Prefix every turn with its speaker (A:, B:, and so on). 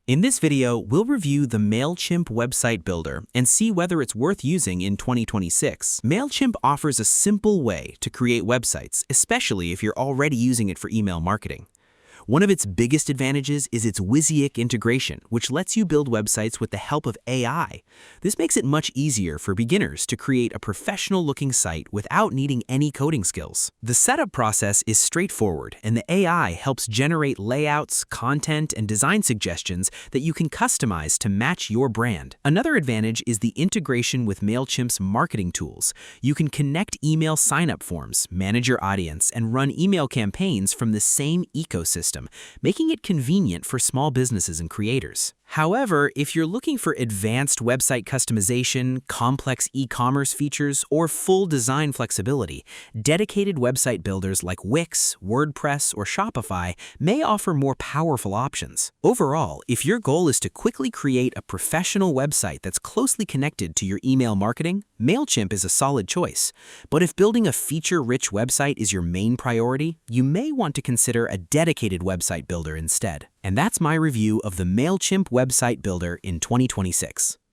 A: In this video, we'll review the Mailchimp website builder and see whether it's worth using in 2026. Mailchimp offers a simple way to create websites, especially if you're already using it for email marketing. One of its biggest advantages is its WYSIWYG integration, which lets you build websites with the help of AI. This makes it much easier for beginners to create a professional-looking site without needing any coding skills. The setup process is straightforward, and the AI helps generate layouts, content, and design suggestions that you can customize to match your brand. Another advantage is the integration with Mailchimp's marketing tools. You can connect email sign-up forms, manage your audience, and run email campaigns from the same ecosystem, making it convenient for small businesses and creators. However, if you're looking for advanced website customization, complex e-commerce features, or full design flexibility, dedicated website builders like Wix, WordPress, or Shopify may offer more powerful options. Overall, if your goal is to quickly create a professional website that's closely connected to your email marketing, Mailchimp is a solid choice. But if building a feature-rich website is your main priority, you may want to consider a dedicated website builder instead. And that's my review of the Mailchimp website builder in 2026.